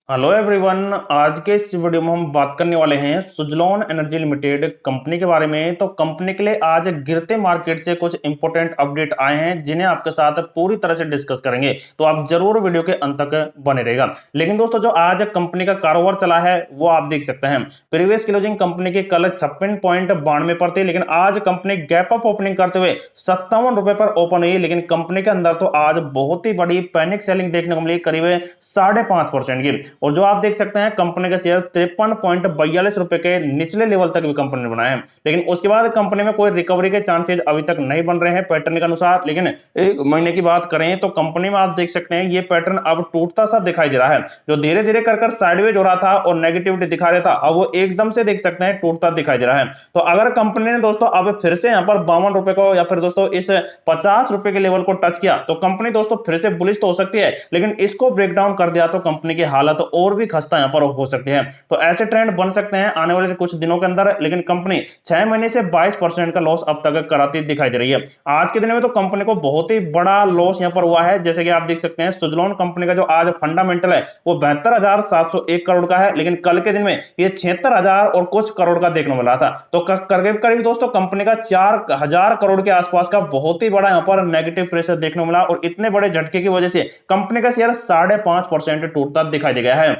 Hello everyone. आज के इस वीडियो में हम बात करने वाले हैं सुजलॉन एनर्जी लिमिटेड कंपनी के बारे में। तो कंपनी के लिए आज गिरते मार्केट से कुछ इंपॉर्टेंट अपडेट आए हैं जिन्हें आपके साथ पूरी तरह से डिस्कस करेंगे, तो आप जरूर वीडियो के अंत तक बने रहेगा। लेकिन दोस्तों, जो आज कंपनी का कारोबार चला है वो आप देख सकते हैं। प्रीवियस क्लोजिंग कंपनी की कल 56.92 पर थी, लेकिन आज कंपनी गैप अप ओपनिंग करते हुए 57 रुपए पर ओपन हुई। लेकिन कंपनी के अंदर तो आज बहुत ही बड़ी पैनिक सेलिंग देखने को मिली, करीब 5.5% की। और जो आप देख सकते हैं कंपनी का शेयर 53.42 रुपए के निचले लेवल तक भी कंपनी ने बनाया है। लेकिन उसके बाद कंपनी में कोई रिकवरी के चांसेस अभी तक नहीं बन रहे हैं पैटर्न के अनुसार। लेकिन एक महीने की बात करें तो कंपनी में आप देख सकते हैं ये पैटर्न अब टूटता सा दिखाई दे रहा है। जो धीरे धीरे कर साइडवेज हो रहा था और नेगेटिविटी दिखा रहा था, अब वो एकदम से देख सकते हैं टूटता दिखाई दे रहा है। तो अगर कंपनी ने दोस्तों अब फिर से यहाँ पर 52 रुपए को या फिर दोस्तों इस 50 रुपए के लेवल को टच किया तो कंपनी दोस्तों फिर से बुलिश तो हो सकती है, लेकिन इसको ब्रेक डाउन कर दिया तो कंपनी की हालत और भी खस्ता यहां पर हो सकती है। तो ऐसे ट्रेंड बन सकते हैं आने वाले कुछ दिनों के अंदर। लेकिन कंपनी 6 महीने से 22% का लॉस अब तक कराती दिखाई दे रही है। आज के दिन में तो कंपनी को बहुत ही बड़ा लॉस यहां पर हुआ है। जैसे कि आप देख सकते हैं सुजलॉन कंपनी का जो आज फंडामेंटल है वो 72,701 करोड़ का है, लेकिन कल के दिन में ये 76,000 और कुछ करोड़ का देखने को मिला था। तो करीब करीब दोस्तों कंपनी का 4,000 करोड़ के आसपास का बहुत ही बड़ा यहां पर नेगेटिव प्रेशर देखने को मिला। और इतने बड़े झटके की वजह से कंपनी का शेयर 5.5% टूटता दिखाई दे गया है।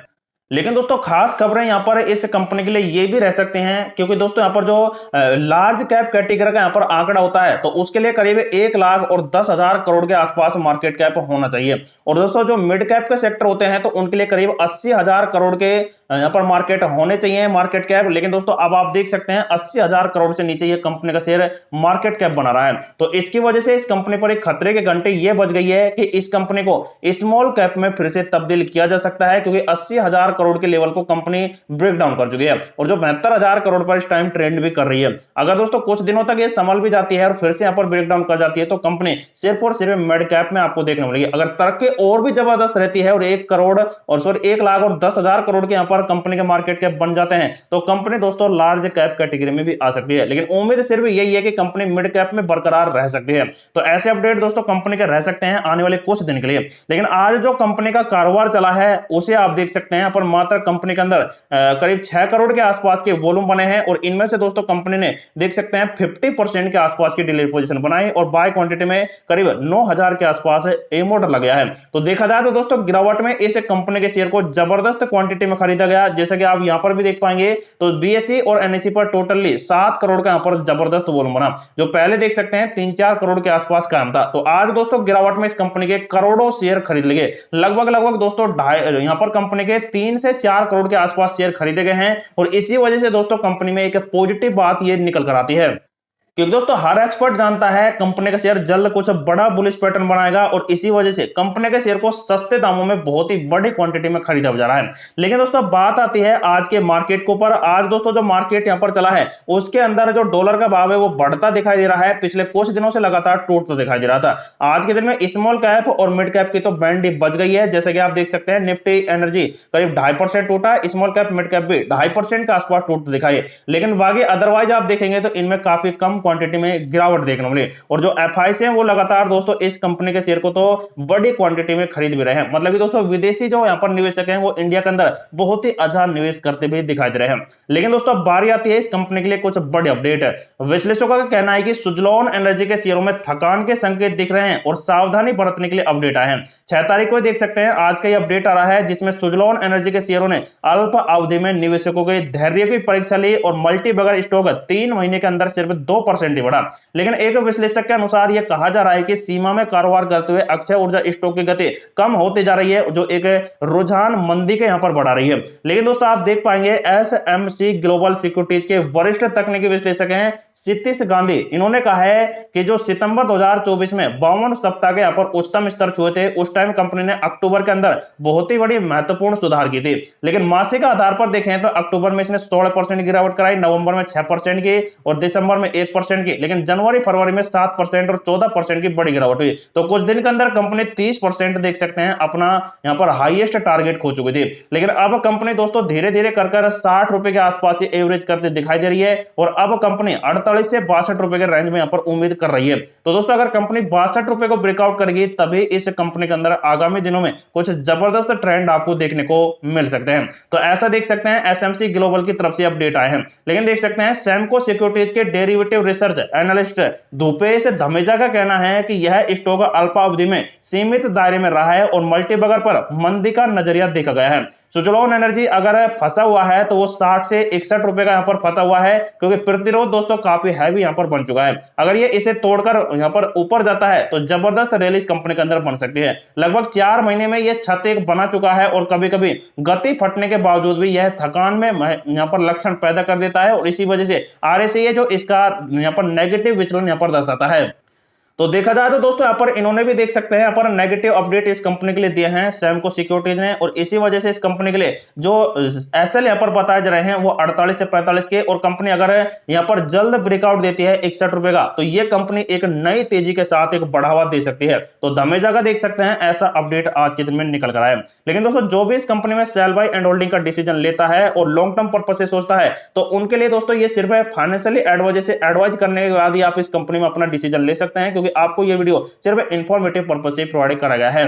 लेकिन दोस्तों खास खबरें यहां पर इस कंपनी के लिए ये भी रह सकते हैं, क्योंकि दोस्तों यहां पर जो लार्ज कैप कैटेगरी का यहां पर आंकड़ा होता है तो उसके लिए करीब 1,10,000 करोड़ के आसपास मार्केट कैप होना चाहिए। और दोस्तों जो मिड कैप के सेक्टर होते हैं तो उनके लिए करीब 80,000 करोड़ के यहां पर मार्केट होने चाहिए मार्केट कैप। लेकिन दोस्तों अब आप देख सकते हैं 80,000 करोड़ से नीचे ये कंपनी का शेयर मार्केट कैप बना रहा है। तो इसकी वजह से इस कंपनी पर एक खतरे के घंटे ये बज गई है कि इस कंपनी को स्मॉल कैप में फिर से तब्दील किया जा सकता है, क्योंकि 80,000 करोड़ के लेवल को कंपनी ब्रेक डाउन कर चुकी है और जो 72,000 करोड़ पर इस टाइम ट्रेंड भी कर रही है। अगर दोस्तों कुछ दिनों तक ये संभल भी जाती है और फिर से यहां पर ब्रेक डाउन कर जाती है तो कंपनी सिर्फ और सिर्फ मिड कैप में आपको देखने मिलेगी। अगर तरक्की और भी जबरदस्त रहती है और 1,10,000 करोड़ के यहां पर कंपनी के मार्केट कैप बन जाते हैं तो कंपनी दोस्तों लार्ज कैप कैटेगरी में भी आ सकती है। लेकिन उम्मीद सिर्फ यही है कि कंपनी मिड कैप में बरकरार रह सकती है। तो ऐसे अपडेट दोस्तों कंपनी के रह सकते हैं आने वाले कुछ दिन के लिए। लेकिन आज जो कंपनी का कारोबार चला है उसे आप देख सकते हैं पर मात्र कंपनी के अंदर करीब 6 करोड़ के आसपास के वॉल्यूम बने हैं। और इनमें से दोस्तों कंपनी ने देख सकते हैं 50% के आसपास की डिलीवरी पोजीशन बनाई और बाय क्वांटिटी में करीब 9,000 के आसपास एम ऑर्डर लग गया है। तो देखा जाए तो दोस्तों गिरावट में इस कंपनी के शेयर को जबरदस्त क्वांटिटी में खरीदा गया। जैसे कि आप यहां पर भी देख पाएंगे तो बीएसई और एनएसई पर टोटली 7 करोड़ का यहां पर जबरदस्त वॉल्यूम बना, जो पहले देख सकते हैं 3-4 करोड़ के आसपास कायम था। तो आज दोस्तों गिरावट में इस कंपनी के करोड़ों शेयर खरीद लिए। लगभग दोस्तों यहां पर कंपनी के 3 से 4 करोड़ के आसपास शेयर खरीदे गए हैं। और इसी वजह से दोस्तों कंपनी में एक पॉजिटिव बात ये निकल कर आती है, क्योंकि दोस्तों हर एक्सपर्ट जानता है कंपनी का शेयर जल्द कुछ बड़ा बुलिश पैटर्न बनाएगा और इसी वजह से कंपनी के शेयर को सस्ते दामों में बहुत ही बड़ी क्वांटिटी में खरीदा जा रहा है। लेकिन दोस्तों बात आती है आज के मार्केट के ऊपर। आज दोस्तों जो मार्केट यहां पर चला है उसके अंदर जो डॉलर का भाव है वो बढ़ता दिखाई दे रहा है, पिछले कुछ दिनों से लगातार टूटता दिखाई दे रहा था। आज के दिन में स्मॉल कैप और मिड कैप की तो बैंड बच गई है। जैसे कि आप देख सकते हैं निफ्टी एनर्जी करीब 2.5% टूटा, स्मॉल कैप मिड कैप भी 2.5% के आसपास टूटता दिखाई। लेकिन बाकी अदरवाइज आप देखेंगे तो इनमें काफी कम क्वांटिटी में गिरावट देखने को मिली। और जो एफआईसी हैं वो लगातार दोस्तों इस कंपनी के शेयर को तो बड़ी क्वांटिटी में खरीद भी रहे हैं। मतलब कि दोस्तों विदेशी जो यहां पर निवेशक हैं वो इंडिया के अंदर बहुत ही अच्छा निवेश करते भी दिखाई दे रहे हैं। लेकिन दोस्तों बारी आती है इस कंपनी के लिए कुछ बड़ी अपडेट है। विश्लेषकों का कहना है कि सुजलॉन एनर्जी के शेयरों में थकान के संकेत दिख रहे हैं और सावधानी बरतने के लिए अपडेट आए हैं। 6 तारीख को देख सकते हैं आज का ये अपडेट आ रहा है जिसमें सुजलॉन एनर्जी के शेयरों ने अल्प अवधि में निवेशकों के धैर्य की परीक्षा ली और मल्टी बगर स्टॉक 3 महीने के अंदर सिर्फ 2% ही बढ़ा। लेकिन एक विश्लेषक के अनुसार यह कहा जा रहा है कि सीमा में कारोबार करते हुए अक्षय ऊर्जा स्टॉक की गति कम होती जा रही है, जो एक रुझान मंदी के यहां पर बढ़ा रही है। लेकिन दोस्तों आप देख पाएंगे एसएमसी ग्लोबल सिक्योरिटीज के वरिष्ठ तकनीकी विश्लेषक हैं क्षितिज गांधी। इन्होंने कहा है कि जो सितंबर 2024 में 52 सप्ताह के यहां पर उच्चतम स्तर छुए थे उस टाइम कंपनी ने अक्टूबर के अंदर बहुत ही बड़ी महत्वपूर्ण सुधार की थी। लेकिन मासिक आधार पर देखें तो अक्टूबर में इसने 16% गिरावट कराई, नवंबर में 6% की और दिसंबर में 1% 30% की, लेकिन जनवरी फरवरी में 7% और 14% की बड़ी गिरावट हुई। तो कुछ दिन के अंदर कंपनी 30% देख सकते हैं अपना यहां पर हाईएस्ट टारगेट खो चुकी थी, लेकिन अब कंपनी दोस्तों धीरे धीरे कर 60 रुपए के आसपास ही एवरेज करते दिखाई दे रही है और अब कंपनी 48 से 62 रुपए के रेंज में यहां पर उम्मीद कर रही है। तो दोस्तों अगर कंपनी 62 रुपए को ब्रेकआउट करेगी तभी इस कंपनी के अंदर आगामी दिनों में कुछ जबरदस्त ट्रेंड आपको देखने को मिल सकते हैं। तो ऐसा देख सकते हैं एसएमसी ग्लोबल की तरफ से अपडेट आए हैं। लेकिन देख सकते हैं सैमको सिक्योरिटीज के डेरिवेटिव रिसर्च एनालिस्ट धूपेश धमेजा का कहना है कि यह स्टॉक अल्पावधि में सीमित दायरे में रहा है और मल्टीबैगर पर मंदी का नजरिया देखा गया है। सुजलॉन एनर्जी अगर फंसा हुआ है तो वो 60 से 61 रुपए का यहां पर फंसा हुआ है, क्योंकि प्रतिरोध दोस्तों काफी हैवी यहां पर बन चुका है। अगर ये इसे तोड़कर यहां पर ऊपर जाता है तो जबरदस्त रैली इस कंपनी के अंदर बन सकती है। लगभग 4 महीने में ये छत एक बना चुका है और कभी कभी गति फटने के बावजूद भी यह थकान में यहां पर लक्षण पैदा कर देता है और इसी वजह से आरएसआई है जो इसका यहां पर नेगेटिव विचलन यहां पर दर्शाता है। तो देखा जाए तो दोस्तों यहाँ पर इन्होंने भी देख सकते हैं यहाँ पर नेगेटिव अपडेट इस कंपनी के लिए दिए हैं सैमको सिक्योरिटीज ने, और इसी वजह से इस कंपनी के लिए जो एसएल यहाँ पर बताए जा रहे हैं वो 48 से 45 के, और कंपनी अगर यहाँ पर जल्द ब्रेकआउट देती है 61 रुपए का तो ये कंपनी एक नई तेजी के साथ एक बढ़ावा दे सकती है। तो धमेजा का देख सकते हैं ऐसा अपडेट आज के दिन में निकल कर आया। लेकिन दोस्तों जो भी इस कंपनी में सेल बाय एंड होल्डिंग का डिसीजन लेता है और लॉन्ग टर्म पर्पज से सोचता है तो उनके लिए दोस्तों ये सिर्फ फाइनेंशियली एडवाइज करने के बाद ही आप इस कंपनी में अपना डिसीजन ले सकते हैं, क्योंकि आपको ये वीडियो सिर्फ इंफॉर्मेटिव पर्पज से प्रोवाइड करा गया है।